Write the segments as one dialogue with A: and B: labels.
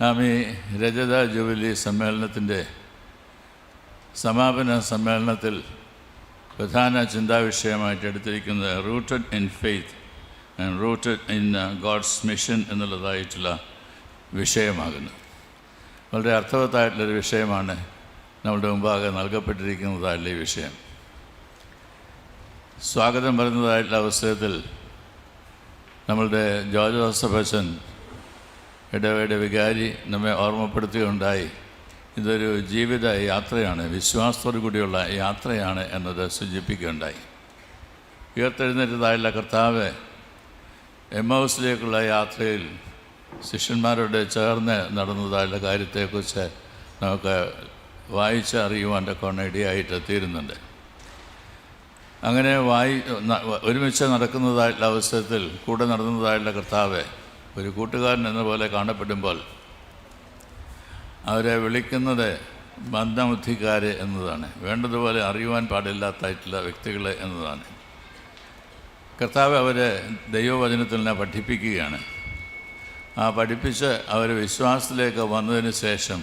A: നാം ഈ രജത ജൂബിലി സമ്മേളനത്തിൻ്റെ സമാപന സമ്മേളനത്തിൽ പ്രധാന ചിന്താവിഷയമായിട്ട് എടുത്തിരിക്കുന്നത് rooted in faith and rooted in God's mission എന്നുള്ളതായിട്ടുള്ള വിഷയമാകുന്നു. വളരെ അർത്ഥവത്തായിട്ടുള്ളൊരു വിഷയമാണ് നമ്മുടെ മുമ്പാകെ നൽകപ്പെട്ടിരിക്കുന്നതായിട്ടുള്ള ഈ വിഷയം. സ്വാഗതം പറയുന്നതായിട്ടുള്ള അവസരത്തിൽ നമ്മളുടെ ജോർജ് ജോസഫ് അച്ഛൻ ഇടവയുടെ വികാരി നമ്മെ ഓർമ്മപ്പെടുത്തുകയുണ്ടായി. ഇതൊരു ജീവിത യാത്രയാണ്, വിശ്വാസത്തോടു കൂടിയുള്ള യാത്രയാണ് എന്നത് സൂചിപ്പിക്കുകയുണ്ടായി. ഉയർത്തെഴുന്നേറ്റതായുള്ള കർത്താവ് എമ്മൗസിലേക്കുള്ള യാത്രയിൽ ശിഷ്യന്മാരോട് ചേർന്ന് നടന്നതായുള്ള കാര്യത്തെക്കുറിച്ച് നമുക്ക് വായിച്ചറിയുവാൻ്റെ ഇടയായിട്ട് തീരുന്നുണ്ട്. അങ്ങനെ ഒരുമിച്ച് നടക്കുന്നതായിട്ടുള്ള അവസരത്തിൽ കൂടെ നടന്നതായിട്ടുള്ള കർത്താവ് ഒരു കൂട്ടുകാരൻ എന്ന പോലെ കാണപ്പെടുമ്പോൾ അവരെ വിളിക്കുന്നത് മന്ദബുദ്ധിക്കാരെ എന്നതാണ്, വേണ്ടതുപോലെ അറിയുവാൻ പാടില്ലാത്തായിട്ടുള്ള വ്യക്തികളെ എന്നതാണ്. കർത്താവ് അവരെ ദൈവവചനത്തിൽ നിന്ന് പഠിപ്പിക്കുകയാണ്. ആ പഠിപ്പിച്ച് അവർ വിശ്വാസത്തിലേക്ക് വന്നതിന് ശേഷം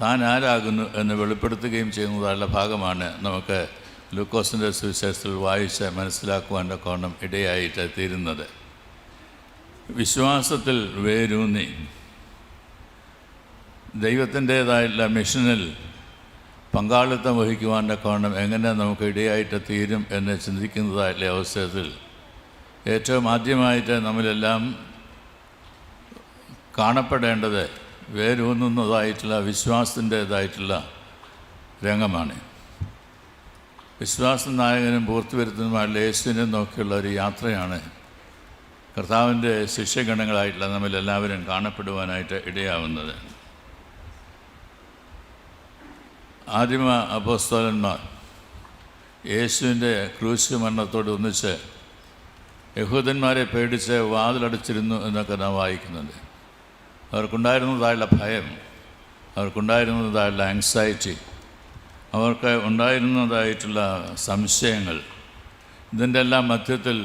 A: താൻ ആരാകുന്നു എന്ന് വെളിപ്പെടുത്തുകയും ചെയ്യുന്നതായുള്ള ഭാഗമാണ് നമുക്ക് ലൂക്കോസിൻ്റെ സുവിശേഷത്തിൽ വായിച്ച് മനസ്സിലാക്കുവാൻ്റെ ഇടയായിട്ട് തീരുന്നത്. വിശ്വാസത്തിൽ വേരൂന്നി ദൈവത്തിൻ്റേതായിട്ടുള്ള മിഷനിൽ പങ്കാളിത്തം വഹിക്കുവാൻ്റെ എങ്ങനെ നമുക്ക് ഇടയായിട്ട് തീരും എന്ന് ചിന്തിക്കുന്നതായിട്ടുള്ള അവസരത്തിൽ ഏറ്റവും ആദ്യമായിട്ട് നമ്മളെല്ലാം കാണപ്പെടേണ്ടത് വേരൂന്നുന്നതായിട്ടുള്ള വിശ്വാസത്തിൻ്റേതായിട്ടുള്ള രംഗമാണ്. വിശ്വാസ നായകനും പൂർത്തിവരുത്തുന്നതുമായിട്ടുള്ള യേശുവിനെ നോക്കിയുള്ള ഒരു യാത്രയാണ് കർത്താവിൻ്റെ ശിഷ്യഗണങ്ങളായിട്ടുള്ള നമ്മളെല്ലാവരും കാണപ്പെടുവാനായിട്ട് ഇടയാവുന്നത്. ആദിമ അപ്പോസ്തലന്മാർ യേശുവിൻ്റെ ക്രൂശ് മരണത്തോട് ഒന്നിച്ച് യഹൂദന്മാരെ പേടിച്ച് വാതിലടച്ചിരുന്നു എന്നൊക്കെ നാം വായിക്കുന്നുണ്ട്. അവർക്കുണ്ടായിരുന്നതായുള്ള ഭയം, അവർക്കുണ്ടായിരുന്നതായുള്ള ആങ്സൈറ്റി, അവർക്ക് ഉണ്ടായിരുന്നതായിട്ടുള്ള സംശയങ്ങൾ, ഇതിൻ്റെ എല്ലാം മധ്യത്തിൽ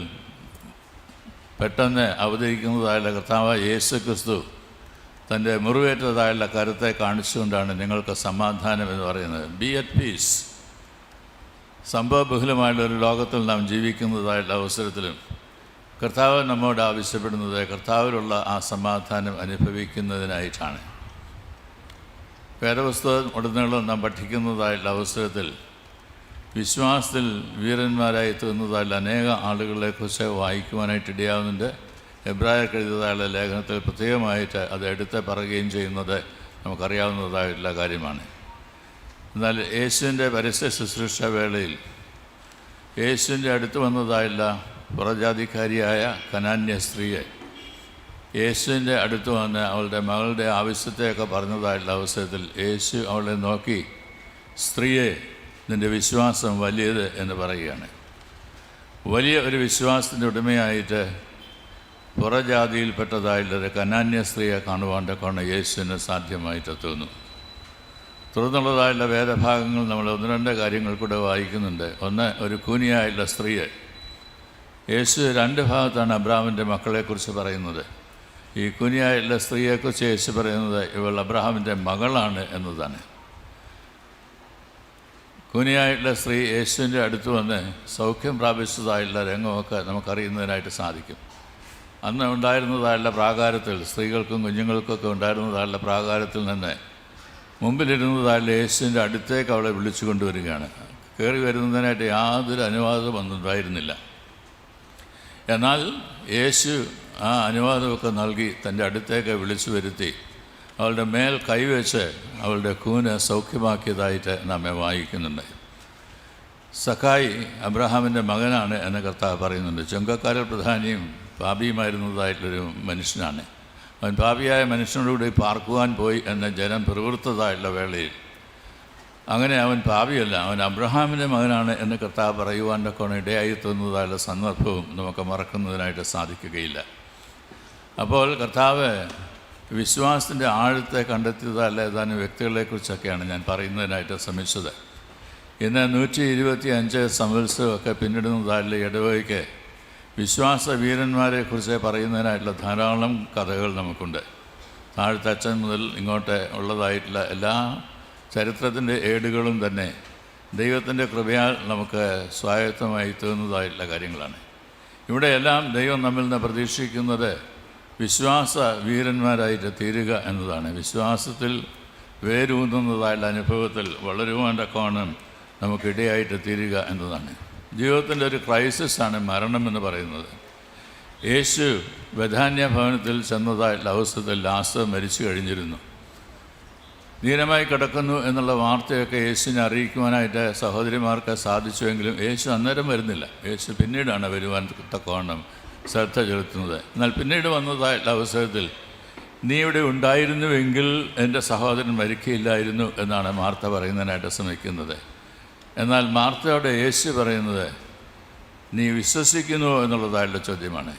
A: പെട്ടെന്ന് അവതരിക്കുന്നതായുള്ള കർത്താവ് യേശു ക്രിസ്തു തൻ്റെ മുറിവേറ്റതായുള്ള കരുത്തെ കാണിച്ചുകൊണ്ടാണ് നിങ്ങൾക്ക് സമാധാനം എന്ന് പറയുന്നത്. B at peace. സംഭവബഹുലമായുള്ളൊരു ലോകത്തിൽ നാം ജീവിക്കുന്നതായുള്ള അവസരത്തിലും കർത്താവ് നമ്മോട് ആവശ്യപ്പെടുന്നത് കർത്താവിലുള്ള ആ സമാധാനം അനുഭവിക്കുന്നതിനായിട്ടാണ്. വേദപുസ്തകം ഉടനീളം നാം പഠിക്കുന്നതായുള്ള അവസരത്തിൽ വിശ്വാസത്തിൽ വീരന്മാരായി തീർന്നതായുള്ള അനേക ആളുകളെക്കുറിച്ച് വായിക്കുവാനായിട്ട് ഇടയാവുന്നുണ്ട്. എബ്രായർക്ക് എഴുതിയതായുള്ള ലേഖനത്തിൽ പ്രത്യേകമായിട്ട് അത് എടുത്ത് പറയുകയും ചെയ്യുന്നത് നമുക്കറിയാവുന്നതായിട്ടുള്ള കാര്യമാണ്. എന്നാൽ യേശുവിൻ്റെ പരസ്യ ശുശ്രൂഷ വേളയിൽ യേശുവിൻ്റെ അടുത്ത് വന്നതായുള്ള പുറജാതിക്കാരിയായ കനാന്യ സ്ത്രീയെ യേശുവിൻ്റെ അടുത്ത് വന്ന് അവളുടെ മകളുടെ ആവശ്യത്തെയൊക്കെ പറഞ്ഞതായിട്ടുള്ള അവസരത്തിൽ യേശു അവളെ നോക്കി, സ്ത്രീയെ, നിൻ്റെ വിശ്വാസം വലിയത് എന്ന് പറയുകയാണ്. വലിയ ഒരു വിശ്വാസത്തിൻ്റെ ഉടമയായിട്ട് പുറജാതിയിൽപ്പെട്ടതായിട്ടുള്ളൊരു കനാന്യ സ്ത്രീയെ കാണുവാൻ്റെ യേശുവിന് സാധ്യമായിട്ട് തോന്നുന്നു. തുടർന്നുള്ളതായുള്ള വേദഭാഗങ്ങൾ നമ്മൾ ഒന്ന് രണ്ട് കാര്യങ്ങൾ കൂടെ വായിക്കുന്നുണ്ട്. ഒന്ന്, ഒരു കൂനിയായുള്ള സ്ത്രീയെ. യേശു രണ്ട് ഭാഗത്താണ് അബ്രാഹാമിൻ്റെ മക്കളെക്കുറിച്ച് പറയുന്നത്. ഈ കൂനിയായുള്ള സ്ത്രീയെക്കുറിച്ച് യേശു പറയുന്നത് ഇവൾ അബ്രഹാമിൻ്റെ മകളാണ് എന്നതാണ്. കൂനിയായിട്ടുള്ള സ്ത്രീ യേശുവിൻ്റെ അടുത്ത് വന്ന് സൗഖ്യം പ്രാപിച്ചതായുള്ള രംഗമൊക്കെ നമുക്കറിയുന്നതിനായിട്ട് സാധിക്കും. അന്ന് ഉണ്ടായിരുന്നതായുള്ള പ്രാകാരത്തിൽ, സ്ത്രീകൾക്കും കുഞ്ഞുങ്ങൾക്കൊക്കെ ഉണ്ടായിരുന്നതായുള്ള പ്രാകാരത്തിൽ നിന്ന് മുമ്പിലിരുന്നതായുള്ള യേശുവിൻ്റെ അടുത്തേക്ക് അവളെ വിളിച്ചു കൊണ്ടുവരികയാണ്. കയറി വരുന്നതിനായിട്ട് യാതൊരു അനുവാദവും ഒന്നുണ്ടായിരുന്നില്ല. എന്നാൽ യേശു ആ അനുവാദമൊക്കെ നൽകി തൻ്റെ അടുത്തേക്ക് വിളിച്ചു വരുത്തി അവളുടെ മേൽ കൈവച്ച് അവളുടെ കൂന് സൗഖ്യമാക്കിയതായിട്ട് നമ്മെ വായിക്കുന്നുണ്ട്. സഖായി അബ്രഹാമിൻ്റെ മകനാണ് എന്ന് കർത്താവ് പറയുന്നുണ്ട്. ചുങ്കക്കാരിൽ പ്രധാനിയും പാപിയുമായിരുന്നതായിട്ടുള്ളൊരു മനുഷ്യനാണ്. അവൻ പാപിയായ മനുഷ്യനോടുകൂടി പാർക്കുവാൻ പോയി എന്ന് ജനം പ്രവൃത്തതായുള്ള വേളയിൽ അങ്ങനെ അവൻ പാപിയല്ല, അവൻ അബ്രഹാമിൻ്റെ മകനാണ് എന്ന് കർത്താവ് പറയുവാൻ്റെ ഇടയായി തോന്നുന്നതായുള്ള സന്ദർഭവും നമുക്ക് മറക്കുന്നതിനായിട്ട് സാധിക്കുകയില്ല. അപ്പോൾ കർത്താവ് വിശ്വാസത്തിൻ്റെ ആഴത്തെ കണ്ടെത്തിയതല്ല ഏതാനും വ്യക്തികളെക്കുറിച്ചൊക്കെയാണ് ഞാൻ പറയുന്നതിനായിട്ട് ശ്രമിച്ചത്. ഇന്ന് 125 സംവത്സരമൊക്കെ പിന്നിടുന്നതായുള്ള ഇടവകയ്ക്ക് വിശ്വാസ വീരന്മാരെക്കുറിച്ച് പറയുന്നതിനായിട്ടുള്ള ധാരാളം കഥകൾ നമുക്കുണ്ട്. താഴത്തെ അച്ഛൻ മുതൽ ഇങ്ങോട്ട് ഉള്ളതായിട്ടുള്ള എല്ലാ ചരിത്രത്തിൻ്റെ ഏടുകളും തന്നെ ദൈവത്തിൻ്റെ കൃപയാൽ നമുക്ക് സ്വായത്തമായി തീർന്നതായിട്ടുള്ള കാര്യങ്ങളാണ്. ഇവിടെയെല്ലാം ദൈവം നമ്മിൽ നിന്ന് പ്രതീക്ഷിക്കുന്നത് വിശ്വാസ വീരന്മാരായിട്ട് തീരുക എന്നതാണ്. വിശ്വാസത്തിൽ വേരൂന്നുന്നതായുള്ള അനുഭവത്തിൽ വളരുവാൻ തക്കവണ്ണം നമുക്കിടയായിട്ട് തീരുക എന്നതാണ്. ജീവിതത്തിൻ്റെ ഒരു ക്രൈസിസാണ് മരണം എന്ന് പറയുന്നത്. യേശു ബഥാന്യ ഭവനത്തിൽ ചെന്നതായിട്ടുള്ള അവസരത്തിൽ ലാസർ മരിച്ചു കഴിഞ്ഞിരുന്നു. ദീനമായി കിടക്കുന്നു എന്നുള്ള വാർത്തയൊക്കെ യേശുവിനെ അറിയിക്കുവാനായിട്ട് സഹോദരിമാർക്ക് സാധിച്ചുവെങ്കിലും യേശു അന്നേരം വരുന്നില്ല. യേശു പിന്നീടാണ് വരുവാൻ തക്കവണ്ണം ശ്രദ്ധ ചെലുത്തുന്നത്. എന്നാൽ പിന്നീട് വന്നതായിട്ടുള്ള അവസരത്തിൽ നീ ഇവിടെ ഉണ്ടായിരുന്നുവെങ്കിൽ എൻ്റെ സഹോദരൻ മരിക്കുകയില്ലായിരുന്നു എന്നാണ് മാർത്ത പറയുന്നതിനായിട്ട് ശ്രമിക്കുന്നത്. എന്നാൽ മാർത്തയോടെ യേശു പറയുന്നത് നീ വിശ്വസിക്കുന്നുവോ എന്നുള്ളതായിട്ടുള്ള ചോദ്യമാണ്.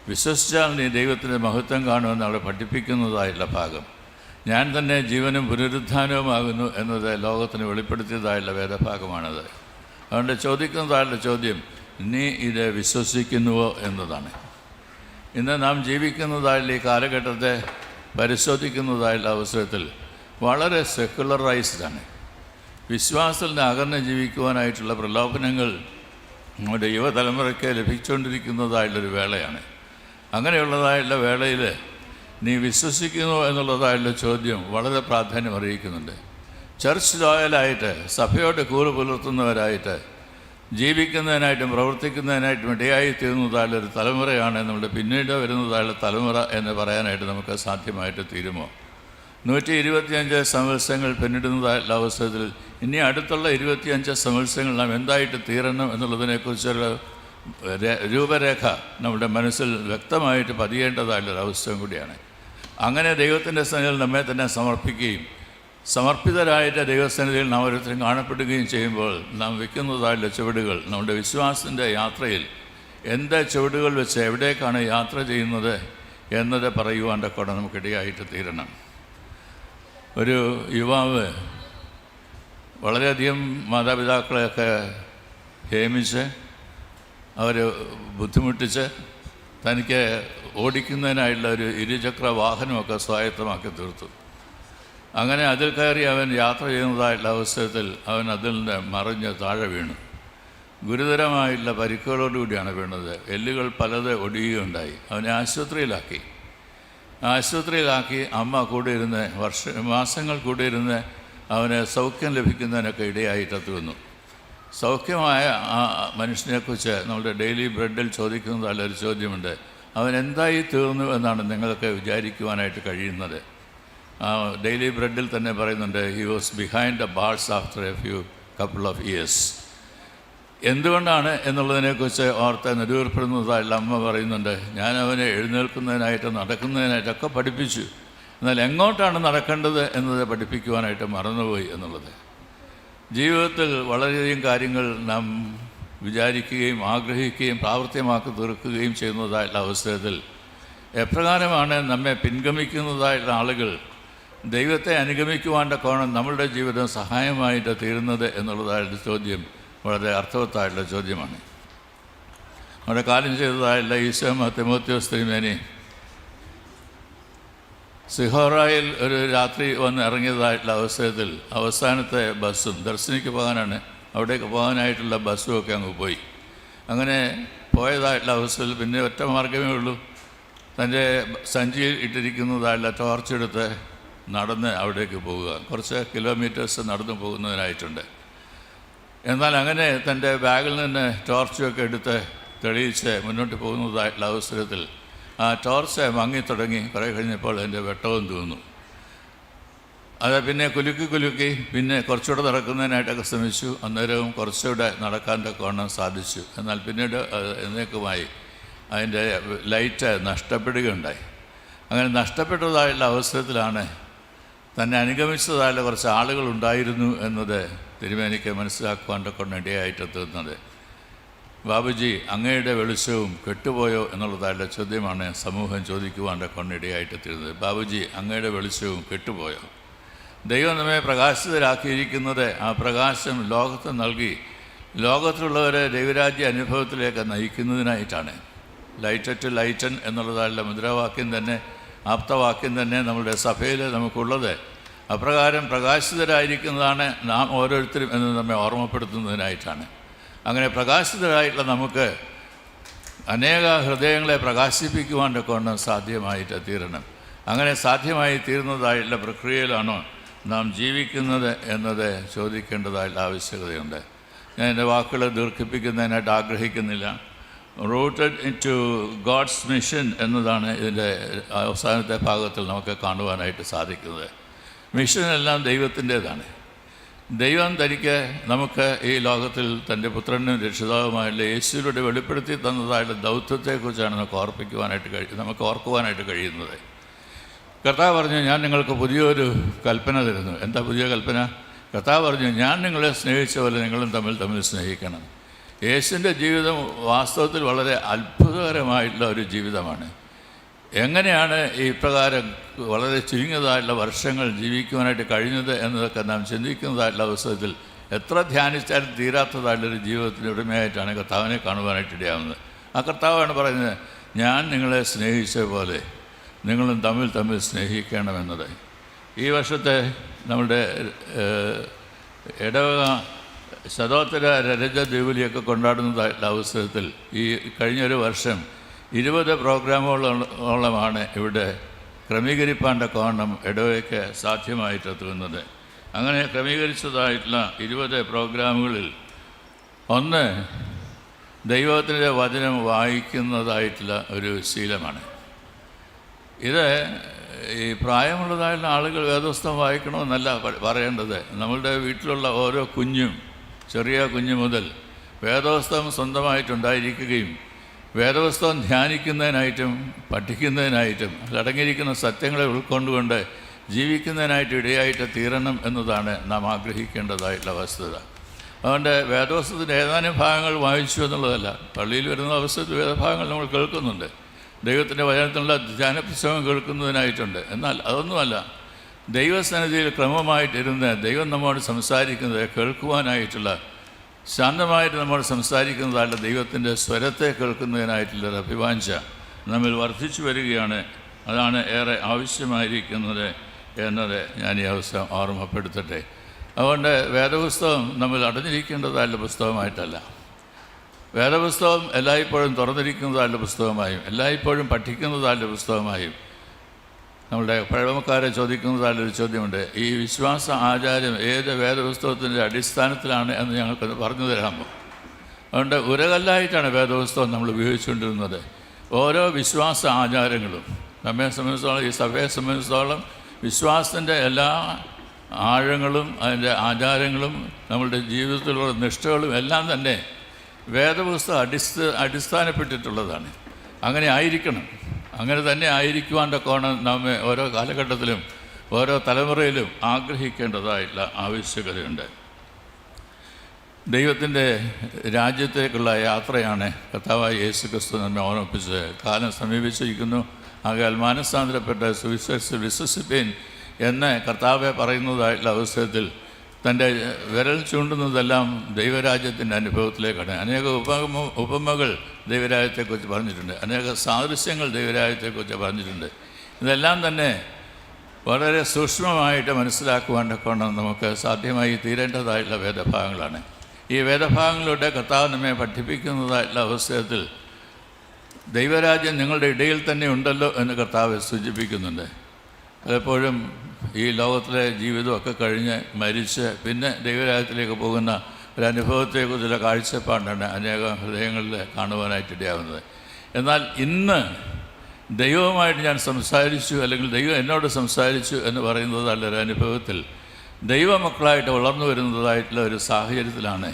A: വിശ്വസിച്ചാൽ നീ ദൈവത്തിൻ്റെ മഹത്വം കാണുമെന്ന് അവിടെ പഠിപ്പിക്കുന്നതായിട്ടുള്ള ഭാഗം. ഞാൻ തന്നെ ജീവനും പുനരുദ്ധാനവുമാകുന്നു എന്നത് ലോകത്തിന് വെളിപ്പെടുത്തിയതായുള്ള വേദഭാഗമാണത്. അതുകൊണ്ട് ചോദിക്കുന്നതായുള്ള ചോദ്യം നീ ഇത് വിശ്വസിക്കുന്നുവോ എന്നതാണ്. ഇന്ന് നാം ജീവിക്കുന്നതായുള്ള ഈ കാലഘട്ടത്തെ പരിശോധിക്കുന്നതായുള്ള അവസരത്തിൽ വളരെ സെക്കുലറൈസ്ഡാണ്. വിശ്വാസത്തിൽ നിന്ന് അകന്ന് ജീവിക്കുവാനായിട്ടുള്ള പ്രലോഭനങ്ങൾ നമ്മുടെ യുവതലമുറയ്ക്ക് ലഭിച്ചുകൊണ്ടിരിക്കുന്നതായുള്ളൊരു വേളയാണ്. അങ്ങനെയുള്ളതായുള്ള വേളയിൽ നീ വിശ്വസിക്കുന്നു എന്നുള്ളതായുള്ള ചോദ്യം വളരെ പ്രാധാന്യം അറിയിക്കുന്നുണ്ട്. ചർച്ച് ലോയലായിട്ട് സഭയോട് കൂറ് പുലർത്തുന്നവരായിട്ട് ജീവിക്കുന്നതിനായിട്ടും പ്രവർത്തിക്കുന്നതിനായിട്ടും ഇടയായി തീർന്നതായുള്ളൊരു തലമുറയാണ് നമ്മുടെ പിന്നീട് വരുന്നതായുള്ള തലമുറ എന്ന് പറയാനായിട്ട് നമുക്ക് സാധ്യമായിട്ട് തീരുമോ? 125 സംവത്സരങ്ങൾ പിന്നിടുന്നതായുള്ള അവസരത്തിൽ ഇനി അടുത്തുള്ള 25 സംവത്സരങ്ങൾ നാം എന്തായിട്ട് തീരണം എന്നുള്ളതിനെക്കുറിച്ചുള്ള രൂപരേഖ നമ്മുടെ മനസ്സിൽ വ്യക്തമായിട്ട് പതിയേണ്ടതായുള്ളൊരു അവസരം കൂടിയാണ്. അങ്ങനെ ദൈവത്തിൻ്റെ സന്നിധിയിൽ നമ്മെ തന്നെ സമർപ്പിക്കുകയും സമർപ്പിതരായിട്ട് ദൈവസന്നിധിയിൽ നാം ഓരോരുത്തരും കാണപ്പെടുകയും ചെയ്യുമ്പോൾ നാം വയ്ക്കുന്നതായുള്ള ചുവടുകൾ നമ്മുടെ വിശ്വാസത്തിൻ്റെ യാത്രയിൽ എന്ത് ചുവടുകൾ വെച്ച് എവിടേക്കാണ് യാത്ര ചെയ്യുന്നത് എന്നത് പറയുവാൻ്റെ കൂടെ നമുക്കിടയായിട്ട് തീരണം. ഒരു യുവാവ് വളരെയധികം മാതാപിതാക്കളെയൊക്കെ ഹേമിച്ച് അവർ ബുദ്ധിമുട്ടിച്ച് തനിക്ക് ഓടിക്കുന്നതിനായിട്ടുള്ള ഒരു ഇരുചക്ര വാഹനമൊക്കെ സ്വായത്തമാക്കി തീർത്തു. അങ്ങനെ അതിൽ കയറി അവൻ യാത്ര ചെയ്യുന്നതായിട്ടുള്ള അവസരത്തിൽ അവൻ അതിൽ നിന്ന് മറിഞ്ഞ് താഴെ വീണു. ഗുരുതരമായിട്ടുള്ള പരിക്കുകളോടുകൂടിയാണ് വീണത്. എല്ലുകൾ പലത് ഒടിയുകയുണ്ടായി. അവനെ ആശുപത്രിയിലാക്കി അമ്മ കൂടെ ഇരുന്ന് മാസങ്ങൾ കൂടെ ഇരുന്ന് അവന് സൗഖ്യം ലഭിക്കുന്നതിനൊക്കെ ഇടയായിട്ട് വന്നു. സൗഖ്യമായ ആ മനുഷ്യനെക്കുറിച്ച് നമ്മുടെ ഡെയിലി ബ്രെഡിൽ ചോദിക്കുന്നതായുള്ളൊരു ചോദ്യമുണ്ട്. അവൻ എന്തായി തീർന്നു എന്നാണ് നിങ്ങൾക്ക് വിചാരിക്കുവാനായിട്ട് കഴിയുന്നത്. ഡെയിലി ബ്രെഡിൽ തന്നെ പറയുന്നുണ്ട് he was behind the bars after A few couple of years. എന്തുകൊണ്ടാണ് എന്നുള്ളതിനെക്കുറിച്ച് ഓർത്ത് നിരൂപപ്പെടുന്നതായുള്ള അമ്മ പറയുന്നുണ്ട്, ഞാൻ അവനെ എഴുന്നേൽക്കുന്നതിനായിട്ട് നടക്കുന്നതിനായിട്ടൊക്കെ പഠിപ്പിച്ചു, എന്നാൽ എങ്ങോട്ടാണ് നടക്കേണ്ടത് എന്നത് പഠിപ്പിക്കുവാനായിട്ട് മറന്നുപോയി എന്നുള്ളത്. ജീവിതത്തിൽ വളരെയധികം കാര്യങ്ങൾ നാം വിചാരിക്കുകയും ആഗ്രഹിക്കുകയും പ്രാവർത്തികമാക്കി തീർക്കുകയും ചെയ്യുന്നതായുള്ള അവസരത്തിൽ എപ്രകാരമാണ് നമ്മെ പിൻഗമിക്കുന്നതായുള്ള ആളുകൾ ദൈവത്തെ അനുഗമിക്കുവാൻ്റെ കോണം നമ്മളുടെ ജീവിതം സഹായമായിട്ട് തീരുന്നത് എന്നുള്ളതായുള്ള ചോദ്യം വളരെ അർത്ഥവത്തായിട്ടുള്ള ചോദ്യമാണ്. അവിടെ കാര്യം ചെയ്തതായുള്ള ഈശോ തിമോത്തിയോസ് തിരുമേനി സിഹോറായിൽ ഒരു രാത്രി വന്ന് ഇറങ്ങിയതായിട്ടുള്ള അവസരത്തിൽ അവസാനത്തെ ബസ്സും ദർശനിക്ക് പോകാനാണ്, അവിടേക്ക് പോകാനായിട്ടുള്ള ബസ്സും ഒക്കെ അങ്ങ് പോയി. അങ്ങനെ പോയതായിട്ടുള്ള അവസരത്തിൽ പിന്നെ ഒറ്റ മാർഗമേ ഉള്ളൂ, തൻ്റെ സഞ്ചിയിൽ ഇട്ടിരിക്കുന്നതായുള്ള ടോർച്ചെടുത്ത് നടന്ന് അവിടേക്ക് പോവുക. കുറച്ച് കിലോമീറ്റേഴ്സ് നടന്നു പോകുന്നതിനായിട്ടുണ്ട്. എന്നാൽ അങ്ങനെ തൻ്റെ ബാഗിൽ നിന്ന് ടോർച്ചൊക്കെ എടുത്ത് തെളിയിച്ച് മുന്നോട്ട് പോകുന്നതായിട്ടുള്ള അവസരത്തിൽ ആ ടോർച്ച് മങ്ങിത്തുടങ്ങി. കുറേ കഴിഞ്ഞപ്പോൾ എൻ്റെ വെട്ടവും തീർന്നു. അത് പിന്നെ കുലുക്കി പിന്നെ കുറച്ചുകൂടെ നടക്കുന്നതിനായിട്ടൊക്കെ ശ്രമിച്ചു. അന്നേരവും കുറച്ചുകൂടെ നടക്കാൻ തക്കവണ്ണം സാധിച്ചു. എന്നാൽ പിന്നീട് എന്നേക്കുമായി അതിൻ്റെ ലൈറ്റ് നഷ്ടപ്പെടുകയുണ്ടായി. അങ്ങനെ നഷ്ടപ്പെട്ടതായുള്ള അവസരത്തിലാണ് തന്നെ അനുഗമിച്ചതായുള്ള കുറച്ച് ആളുകളുണ്ടായിരുന്നു എന്നത് തിരുമേനിക്ക് മനസ്സിലാക്കുവാൻ്റെ കൊണ്ടിടയായിട്ടെത്തുന്നത്. ബാബുജി, അങ്ങയുടെ വെളിച്ചവും കെട്ടുപോയോ എന്നുള്ളതായുള്ള ചോദ്യമാണ് സമൂഹം ചോദിക്കുവാൻ്റെ കൊണ്ടിടയായിട്ടെത്തിരുന്നത്. ബാബുജി, അങ്ങയുടെ വെളിച്ചവും കെട്ടുപോയോ? ദൈവം നമ്മെ പ്രകാശിതരാക്കിയിരിക്കുന്നത് ആ പ്രകാശം ലോകത്ത് നൽകി ലോകത്തിലുള്ളവരെ ദൈവരാജ്യ അനുഭവത്തിലേക്ക് നയിക്കുന്നതിനായിട്ടാണ്. ലൈറ്റ് ടു ലൈറ്റൻ എന്നുള്ളതായുള്ള മുദ്രാവാക്യം തന്നെ ആപ്തവാക്യം തന്നെ നമ്മുടെ സഭയിൽ നമുക്കുള്ളത്. അപ്രകാരം പ്രകാശിതരായിരിക്കുന്നതാണ് നാം ഓരോരുത്തരും എന്ന് നമ്മെ ഓർമ്മപ്പെടുത്തുന്നതിനായിട്ടാണ്. അങ്ങനെ പ്രകാശിതരായിട്ടുള്ള നമുക്ക് അനേക ഹൃദയങ്ങളെ പ്രകാശിപ്പിക്കുവാൻ്റെ കൊണ്ട് സാധ്യമായിട്ട് തീരണം. അങ്ങനെ സാധ്യമായി തീർന്നതായിട്ടുള്ള പ്രക്രിയയിലാണോ നാം ജീവിക്കുന്നത് എന്നത് ചോദിക്കേണ്ടതായിട്ടുള്ള ആവശ്യകതയുണ്ട്. ഞാൻ എൻ്റെ വാക്കുകൾ ദീർഘിപ്പിക്കുന്നതിനായിട്ട് ആഗ്രഹിക്കുന്നില്ല. Rooted into God's mission എന്നതാണ് ഇതിൻ്റെ അവസാനത്തെ ഭാഗത്തിൽ നമുക്ക് കാണുവാനായിട്ട് സാധിക്കുന്നത്. മിഷനെല്ലാം ദൈവത്തിൻ്റേതാണ്. ദൈവം തനിക്ക് നമുക്ക് ഈ ലോകത്തിൽ തൻ്റെ പുത്രനും രക്ഷിതാവുമായുള്ള യേശുവിലൂടെ വെളിപ്പെടുത്തി തന്നതായിട്ടുള്ള ദൗത്യത്തെക്കുറിച്ചാണ് നമുക്ക് ഓർക്കുവാനായിട്ട് കഴിയുന്നത്. കർത്താവ് പറഞ്ഞു, ഞാൻ നിങ്ങൾക്ക് പുതിയൊരു കൽപ്പന തരുന്നു. എന്താ പുതിയ കൽപ്പന? കർത്താവ് പറഞ്ഞു, ഞാൻ നിങ്ങളെ സ്നേഹിച്ച പോലെ നിങ്ങളും തമ്മിൽ സ്നേഹിക്കണം. യേശുവിൻ്റെ ജീവിതം വാസ്തവത്തിൽ വളരെ അത്ഭുതകരമായിട്ടുള്ള ഒരു ജീവിതമാണ്. എങ്ങനെയാണ് ഈ പ്രകാരം വളരെ ചുരുങ്ങിയതായിട്ടുള്ള വർഷങ്ങൾ ജീവിക്കുവാനായിട്ട് കഴിഞ്ഞത് എന്നതൊക്കെ നാം ചിന്തിക്കുന്നതായിട്ടുള്ള അവസരത്തിൽ എത്ര ധ്യാനിച്ചാലും തീരാത്തതായിട്ടുള്ളൊരു ജീവിതത്തിൻ്റെ ഉടമയായിട്ടാണ് കർത്താവിനെ കാണുവാനായിട്ട് ഇടയാവുന്നത്. ആ കർത്താവാണ് പറയുന്നത്, ഞാൻ നിങ്ങളെ സ്നേഹിച്ച പോലെ നിങ്ങളും തമ്മിൽ സ്നേഹിക്കണമെന്നത്. ഈ വർഷത്തെ നമ്മുടെ ഇടവക ശതോത്തര രജത ജൂബിലിയൊക്കെ കൊണ്ടാടുന്നതായിട്ടുള്ള അവസരത്തിൽ ഈ കഴിഞ്ഞൊരു വർഷം 20 പ്രോഗ്രാമുകളോളമാണ് ഇവിടെ ക്രമീകരിപ്പാൻ്റെ കാരണം ഇടവയ്ക്ക് സാധ്യമായിട്ടെത്തുന്നത്. അങ്ങനെ ക്രമീകരിച്ചതായിട്ടുള്ള 20 പ്രോഗ്രാമുകളിൽ ഒന്ന് ദൈവത്തിൻ്റെ വചനം വായിക്കുന്നതായിട്ടുള്ള ഒരു ശീലമാണ്. ഇത് ഈ പ്രായമുള്ളതായിട്ടുള്ള ആളുകൾ വേദപുസ്തകം വായിക്കണമെന്നല്ല പറയേണ്ടത്. നമ്മളുടെ വീട്ടിലുള്ള ഓരോ കുഞ്ഞും, ചെറിയ കുഞ്ഞു മുതൽ വേദപുസ്തകം സ്വന്തമായിട്ടുണ്ടായിരിക്കുകയും വേദപുസ്തകം ധ്യാനിക്കുന്നതിനായിട്ടും പഠിക്കുന്നതിനായിട്ടും അതിലടങ്ങിയിരിക്കുന്ന സത്യങ്ങളെ ഉൾക്കൊണ്ടുകൊണ്ട് ജീവിക്കുന്നതിനായിട്ട് ഇടയായിട്ട് തീരണം എന്നതാണ് നാം ആഗ്രഹിക്കേണ്ടതായിട്ടുള്ള വസ്തുത. അതുകൊണ്ട് വേദപുസ്തകത്തിൻ്റെ ഏതാനും ഭാഗങ്ങൾ വായിച്ചു എന്നുള്ളതല്ല, പള്ളിയിൽ വരുന്ന അവസരത്തിൽ വേദഭാഗങ്ങൾ നമ്മൾ കേൾക്കുന്നുണ്ട്, ദൈവത്തിൻ്റെ വചനത്തിലുള്ള ധ്യാനപുസ്തകം കേൾക്കുന്നതിനായിട്ടുണ്ട്. എന്നാൽ അതൊന്നുമല്ല, ദൈവസന്നിധിയിൽ ക്രമമായിട്ടിരുന്ന് ദൈവം നമ്മോട് സംസാരിക്കുന്നത് കേൾക്കുവാനായിട്ടുള്ള, ശാന്തമായിട്ട് നമ്മോട് സംസാരിക്കുന്നതായിട്ടുള്ള ദൈവത്തിൻ്റെ സ്വരത്തെ കേൾക്കുന്നതിനായിട്ടുള്ളൊരു അഭിവാഞ്ച നമ്മിൽ വർദ്ധിച്ചു വരികയാണ്. അതാണ് ഏറെ ആവശ്യമായിരിക്കുന്നത് എന്നത് ഞാൻ ഈ അവസരം ഓർമ്മപ്പെടുത്തട്ടെ. അതുകൊണ്ട് വേദപുസ്തകം നമ്മൾ അടഞ്ഞിരിക്കേണ്ടതായിട്ടുള്ള പുസ്തകമായിട്ടല്ല, വേദപുസ്തകം എല്ലായ്പ്പോഴും തുറന്നിരിക്കുന്നതായിട്ടുള്ള പുസ്തകമായും എല്ലായ്പ്പോഴും പഠിക്കുന്നതായിട്ടുള്ള പുസ്തകമായും. നമ്മളുടെ പഴമക്കാരെ ചോദിക്കുന്നതായിട്ടൊരു ചോദ്യമുണ്ട്, ഈ വിശ്വാസ ആചാരം ഏത് വേദപുസ്തകത്തിൻ്റെ അടിസ്ഥാനത്തിലാണ് എന്ന് ഞങ്ങൾക്കൊന്ന് പറഞ്ഞു തരാമോ? അതുകൊണ്ട് ഉരകല്ലായിട്ടാണ് വേദപുസ്തകം നമ്മൾ ഉപയോഗിച്ചുകൊണ്ടിരുന്നത്. ഓരോ വിശ്വാസ ആചാരങ്ങളും നമ്മെ സംബന്ധിച്ചോളം, ഈ സഭയെ സംബന്ധിച്ചിടത്തോളം, വിശ്വാസത്തിൻ്റെ എല്ലാ ആഴങ്ങളും അതിൻ്റെ ആചാരങ്ങളും നമ്മളുടെ ജീവിതത്തിലുള്ള നിഷ്ഠകളും എല്ലാം തന്നെ വേദപുസ്തകം അടിസ്ഥാനപ്പെട്ടിട്ടുള്ളതാണ്. അങ്ങനെ ആയിരിക്കണം. അങ്ങനെ തന്നെ ആയിരിക്കുവാൻ്റെ കോണം നമ്മെ ഓരോ കാലഘട്ടത്തിലും ഓരോ തലമുറയിലും ആഗ്രഹിക്കേണ്ടതായിട്ടുള്ള ആവശ്യകതയുണ്ട്. ദൈവത്തിൻ്റെ രാജ്യത്തേക്കുള്ള യാത്രയാണ് കർത്താവായ യേശു ക്രിസ്തു നമ്മെ ഓർമ്മിപ്പിച്ചത്. കാലം സമീപിച്ചിരിക്കുന്നു, ആകയാൽ മാനസാന്തരപ്പെട്ട സുവിശേഷത്തിൽ വിശ്വസിപ്പീൻ എന്ന് കർത്താവെ പറയുന്നതായിട്ടുള്ള അവസരത്തിൽ തൻ്റെ വിരൽ ചൂണ്ടുന്നതെല്ലാം ദൈവരാജ്യത്തിൻ്റെ അനുഭവത്തിലേക്കാണ്. അനേക ഉപമകൾ ദൈവരാജ്യത്തെക്കുറിച്ച് പറഞ്ഞിട്ടുണ്ട്, അനേക സാദൃശ്യങ്ങൾ ദൈവരാജ്യത്തെക്കുറിച്ച് പറഞ്ഞിട്ടുണ്ട്. ഇതെല്ലാം തന്നെ വളരെ സൂക്ഷ്മമായിട്ട് മനസ്സിലാക്കുവാൻ്റെ കൊണ്ട് നമുക്ക് സാധ്യമായി തീരേണ്ടതായിട്ടുള്ള വേദഭാഗങ്ങളാണ്. ഈ വേദഭാഗങ്ങളുടെ കർത്താവ് നമ്മെ പഠിപ്പിക്കുന്നതായിട്ടുള്ള അവസരത്തിൽ ദൈവരാജ്യം നിങ്ങളുടെ ഇടയിൽ തന്നെ ഉണ്ടല്ലോ എന്ന് കർത്താവ് സൂചിപ്പിക്കുന്നുണ്ട്. പലപ്പോഴും ഈ ലോകത്തിലെ ജീവിതമൊക്കെ കഴിഞ്ഞ് മരിച്ച് പിന്നെ ദൈവരാജ്യത്തിലേക്ക് പോകുന്ന ഒരു അനുഭവത്തെക്കുറിച്ചുള്ള കാഴ്ചപ്പാടാണ് അനേകം ഹൃദയങ്ങളിൽ കാണുവാനായിട്ടിടയാവുന്നത്. എന്നാൽ ഇന്ന് ദൈവവുമായിട്ട് ഞാൻ സംസാരിച്ചു, അല്ലെങ്കിൽ ദൈവം എന്നോട് സംസാരിച്ചു എന്ന് പറയുന്നതായിട്ടുള്ള ഒരു അനുഭവത്തിൽ ദൈവമക്കളായിട്ട് വളർന്നു വരുന്നതായിട്ടുള്ള ഒരു സാഹചര്യത്തിലാണ്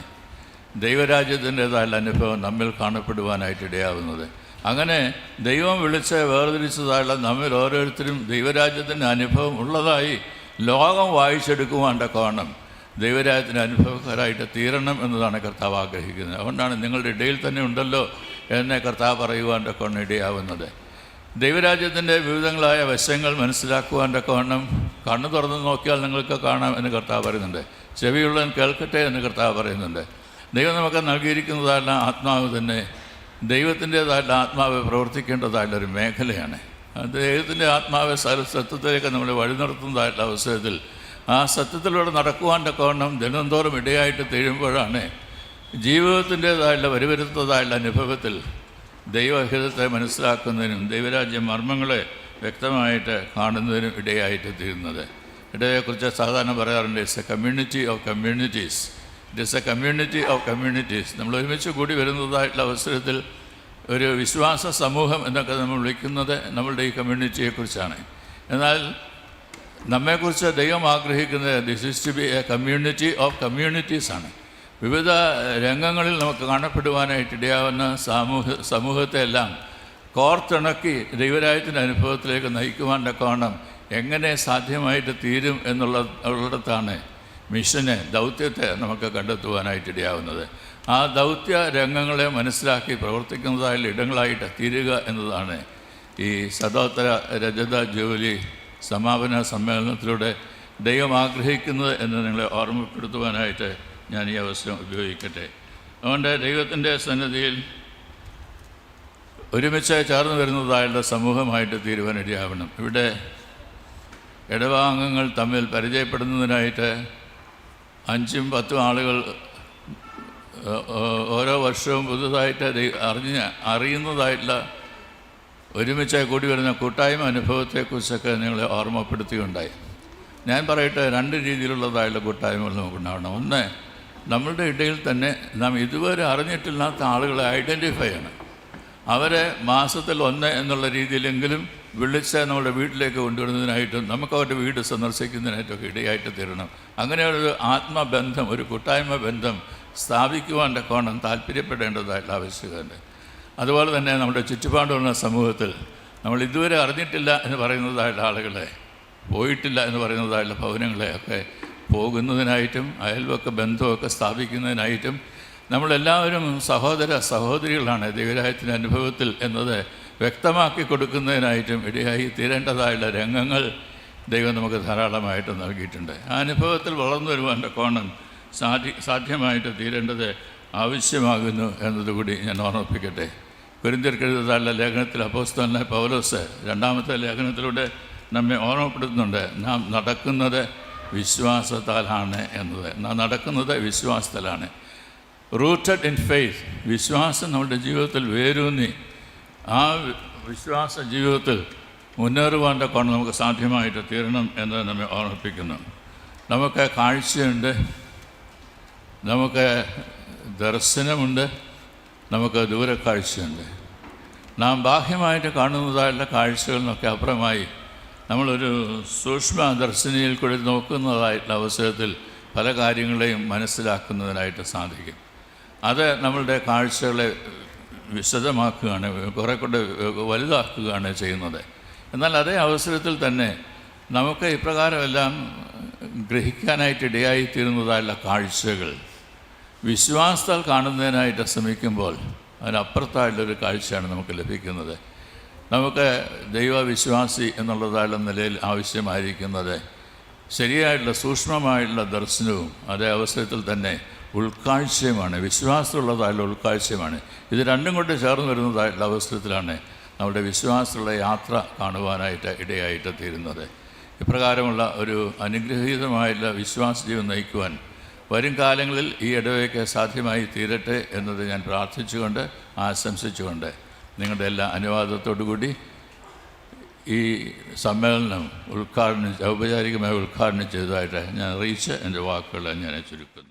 A: ദൈവരാജ്യത്തിൻ്റേതായുള്ള അനുഭവം നമ്മിൽ കാണപ്പെടുവാനായിട്ടിടയാവുന്നത്. അങ്ങനെ ദൈവം വിളിച്ച് വേർതിരിച്ചതായുള്ള നമ്മിൽ ഓരോരുത്തരും ദൈവരാജ്യത്തിൻ്റെ അനുഭവം ഉള്ളതായി ലോകം വായിച്ചെടുക്കുവാൻ്റെ കാരണം ദൈവരാജ്യത്തിൻ്റെ അനുഭവക്കാരായിട്ട് തീരണം എന്നതാണ് കർത്താവ് ആഗ്രഹിക്കുന്നത്. അതുകൊണ്ടാണ് നിങ്ങളുടെ ഇടയിൽ തന്നെ ഉണ്ടല്ലോ എന്ന് കർത്താവ് പറയുവാൻ്റെ കൊണ്ട് ഇടയാവുന്നത്. ദൈവരാജ്യത്തിൻ്റെ വിവിധങ്ങളായ വശങ്ങൾ മനസ്സിലാക്കുവാൻ്റെ കാരണം കണ്ണു തുറന്ന് നോക്കിയാൽ നിങ്ങൾക്ക് കാണാം എന്ന് കർത്താവ് പറയുന്നുണ്ട്. ചെവിയുള്ളവൻ കേൾക്കട്ടെ എന്ന് കർത്താവ് പറയുന്നുണ്ട്. ദൈവം നമുക്ക് നൽകിയിരിക്കുന്നതായുള്ള ആത്മാവ് തന്നെ ദൈവത്തിൻ്റേതായിട്ടുള്ള ആത്മാവ് പ്രവർത്തിക്കേണ്ടതായിട്ടുള്ളൊരു മേഖലയാണ്. ദൈവത്തിൻ്റെ ആത്മാവ് സത്യത്തിലേക്ക് നമ്മളെ വഴി നടത്തുന്നതായിട്ടുള്ള അവസരത്തിൽ ആ സത്യത്തിലൂടെ നടക്കുവാൻ തക്കവണ്ണം ദിനംതോറും ഇടയായിട്ട് തീരുമ്പോഴാണ് ജീവിതത്തിൻ്റേതായുള്ള വരുവരുത്തതായുള്ള അനുഭവത്തിൽ ദൈവഹിതത്തെ മനസ്സിലാക്കുന്നതിനും ദൈവരാജ്യ മർമ്മങ്ങളെ വ്യക്തമായിട്ട് കാണുന്നതിനും ഇടയായിട്ട് തീരുന്നത്. ഇടയെക്കുറിച്ച് സാധാരണ പറയാറുണ്ട്, it's A community of communities. It's A community of communities. നമ്മൾ ഒരുമിച്ച് കൂടി വരുന്നതായിട്ടുള്ള അവസരത്തിൽ ഒരു വിശ്വാസ സമൂഹം എന്നൊക്കെ നമ്മൾ വിളിക്കുന്നത് നമ്മളുടെ ഈ കമ്മ്യൂണിറ്റിയെക്കുറിച്ചാണ്. എന്നാൽ നമ്മെക്കുറിച്ച് ദൈവം ആഗ്രഹിക്കുന്നത് this is to be a community of കമ്മ്യൂണിറ്റീസാണ്. വിവിധ രംഗങ്ങളിൽ നമുക്ക് കാണപ്പെടുവാനായിട്ട് ഇടയാവുന്ന സമൂഹത്തെ എല്ലാം കോർത്തിണക്കി ദൈവരാജ്യത്തിൻ്റെ അനുഭവത്തിലേക്ക് നയിക്കുവാൻ തക്കവണ്ണം എങ്ങനെ സാധ്യമായിട്ട് തീരും എന്നുള്ളിടത്താണ് മിഷനെ, ദൗത്യത്തെ നമുക്ക് കണ്ടെത്തുവാനായിട്ട് ഇടയാവുന്നത്. ആ ദൗത്യ രംഗങ്ങളെ മനസ്സിലാക്കി പ്രവർത്തിക്കുന്നതായുള്ള ഇടങ്ങളായിട്ട് തീരുക എന്നതാണ് ഈ ശതോത്തര രജത ജൂബിലി സമാപന സമ്മേളനത്തിലൂടെ ദൈവം ആഗ്രഹിക്കുന്നത് എന്ന് നിങ്ങളെ ഓർമ്മപ്പെടുത്തുവാനായിട്ട് ഞാൻ ഈ അവസരം ഉപയോഗിക്കട്ടെ. അതുകൊണ്ട് ദൈവത്തിൻ്റെ സന്നിധിയിൽ ഒരുമിച്ച് ചേർന്ന് വരുന്നതായുള്ള സമൂഹമായിട്ട് തീരുവാനിടയാവണം. ഇവിടെ ഇടവാംഗങ്ങൾ തമ്മിൽ പരിചയപ്പെടുന്നതിനായിട്ട് 5-10 ആളുകൾ ഓരോ വർഷവും പുതുതായിട്ട് അറിയുന്നതായിട്ടുള്ള ഒരുമിച്ച് കൂടി വരുന്ന കൂട്ടായ്മ അനുഭവത്തെക്കുറിച്ചൊക്കെ നിങ്ങളെ ഓർമ്മപ്പെടുത്തുകയുണ്ടായി. ഞാൻ പറയട്ടെ, 2 രീതിയിലുള്ളതായുള്ള കൂട്ടായ്മകൾ നമുക്കുണ്ടാവണം. ഒന്ന്, നമ്മളുടെ ഇടയിൽ തന്നെ നാം ഇതുവരെ അറിഞ്ഞിട്ടില്ലാത്ത ആളുകളെ ഐഡൻറ്റിഫൈ ചെയ്യണം. അവരെ മാസത്തിൽ 1 എന്നുള്ള രീതിയിലെങ്കിലും വിളിച്ച് നമ്മുടെ വീട്ടിലേക്ക് കൊണ്ടുവരുന്നതിനായിട്ടും നമുക്ക് അവരുടെ വീട് സന്ദർശിക്കുന്നതിനായിട്ടൊക്കെ ഇടയായിട്ട് തരണം. അങ്ങനെയൊരു ആത്മബന്ധം, ഒരു കൂട്ടായ്മ ബന്ധം സ്ഥാപിക്കുവാൻ തക്കവണ്ണം താല്പര്യപ്പെടേണ്ടതായിട്ടുള്ള ആവശ്യകതയുണ്ട്. അതുപോലെ തന്നെ നമ്മുടെ ചുറ്റുപാടുള്ള സമൂഹത്തിൽ നമ്മൾ ഇതുവരെ അറിഞ്ഞിട്ടില്ല എന്ന് പറയുന്നതായിട്ടുള്ള ആളുകളെ, പോയിട്ടില്ല എന്ന് പറയുന്നതായിട്ടുള്ള ഭവനങ്ങളെയൊക്കെ പോകുന്നതിനായിട്ടും അയൽവക്ക ബന്ധമൊക്കെ സ്ഥാപിക്കുന്നതിനായിട്ടും നമ്മളെല്ലാവരും സഹോദര സഹോദരികളാണ് ദൈവരാജ്യത്തിൻ്റെ അനുഭവത്തിൽ എന്നത് വ്യക്തമാക്കി കൊടുക്കുന്നതിനായിട്ടും ഇടയായി തീരേണ്ടതായുള്ള രംഗങ്ങൾ ദൈവം നമുക്ക് ധാരാളമായിട്ട് നൽകിയിട്ടുണ്ട്. ആ അനുഭവത്തിൽ വളർന്നു വരുവാൻ്റെ കോണം സാധ്യമായിട്ട് തീരേണ്ടത് ആവശ്യമാകുന്നു എന്നതുകൂടി ഞാൻ ഓർമ്മിപ്പിക്കട്ടെ. കൊരിന്ത്യർക്കെഴുതിയതായുള്ള ലേഖനത്തിൽ അപ്പോസ്തലനായ പൗലോസ് 2ാമത്തെ ലേഖനത്തിലൂടെ നമ്മെ ഓർമ്മപ്പെടുത്തുന്നുണ്ട്, നാം നടക്കുന്നത് വിശ്വാസത്താലാണ് എന്നത്. നാം നടക്കുന്നത് വിശ്വാസത്താലാണ്. റൂട്ടഡ് ഇൻ ഫെയ്ത്ത്, വിശ്വാസം നമ്മുടെ ജീവിതത്തിൽ വേരൂന്നി ആ വിശ്വാസ ജീവിതത്തിൽ മുന്നേറുവാൻ്റെ കൊണ്ട് നമുക്ക് സാധ്യമായിട്ട് തീരണം എന്നത് നമ്മെ ഓർമ്മിപ്പിക്കുന്നു. നമുക്ക് കാഴ്ചയുണ്ട്, നമുക്ക് ദർശനമുണ്ട്, നമുക്ക് ദൂരക്കാഴ്ചയുണ്ട്. നാം ബാഹ്യമായിട്ട് കാണുന്നതായുള്ള കാഴ്ചകളിൽ നിന്നൊക്കെ അപ്പുറമായി നമ്മളൊരു സൂക്ഷ്മ ദർശനിയിൽ കൂടി നോക്കുന്നതായിട്ടുള്ള അവസരത്തിൽ പല കാര്യങ്ങളെയും മനസ്സിലാക്കുന്നതിനായിട്ട് സാധിക്കും. അത് നമ്മളുടെ കാഴ്ചകളെ വിശദമാക്കുകയാണ്, കുറേ കൂടെ വലുതാക്കുകയാണ് ചെയ്യുന്നത്. എന്നാൽ അതേ അവസരത്തിൽ തന്നെ നമുക്ക് ഇപ്രകാരമെല്ലാം ഗ്രഹിക്കാനായിട്ട് ഇടയായിത്തീരുന്നതായുള്ള കാഴ്ചകൾ വിശ്വാസത്താൽ കാണുന്നതിനായിട്ട് ശ്രമിക്കുമ്പോൾ അതിനപ്പുറത്തായുള്ളൊരു കാഴ്ചയാണ് നമുക്ക് ലഭിക്കുന്നത്. നമുക്ക് ദൈവവിശ്വാസി എന്നുള്ളതായുള്ള നിലയിൽ ആവശ്യമായിരിക്കുന്നത് ശരിയായിട്ടുള്ള സൂക്ഷ്മമായിട്ടുള്ള ദർശനവും അതേ അവസരത്തിൽ തന്നെ ഉൾക്കാഴ്ചയുമാണ്. വിശ്വാസമുള്ളതായുള്ള ഉൾക്കാഴ്ചയുമാണ്. ഇത് രണ്ടും കൊണ്ട് ചേർന്ന് വരുന്നതായിട്ടുള്ള അവസരത്തിലാണ് നമ്മുടെ വിശ്വാസമുള്ള യാത്ര കാണുവാനായിട്ട് ഇടയായിട്ട് തീരുന്നത്. ഇപ്രകാരമുള്ള ഒരു അനുഗ്രഹീതമായിട്ടുള്ള വിശ്വാസ ജീവൻ നയിക്കുവാൻ വരും കാലങ്ങളിൽ ഈ ഇടവയ്ക്ക് സാധ്യമായി തീരട്ടെ എന്നത് ഞാൻ പ്രാർത്ഥിച്ചുകൊണ്ട് ആശംസിച്ചുകൊണ്ട് നിങ്ങളുടെ എല്ലാ അനുവാദത്തോടു കൂടി ഈ സമ്മേളനം ഔപചാരികമായി ഉദ്ഘാടനം ചെയ്തതായിട്ട് ഞാൻ അറിയിച്ച് എൻ്റെ വാക്കുകൾ ഞാൻ ചുരുക്കുന്നു.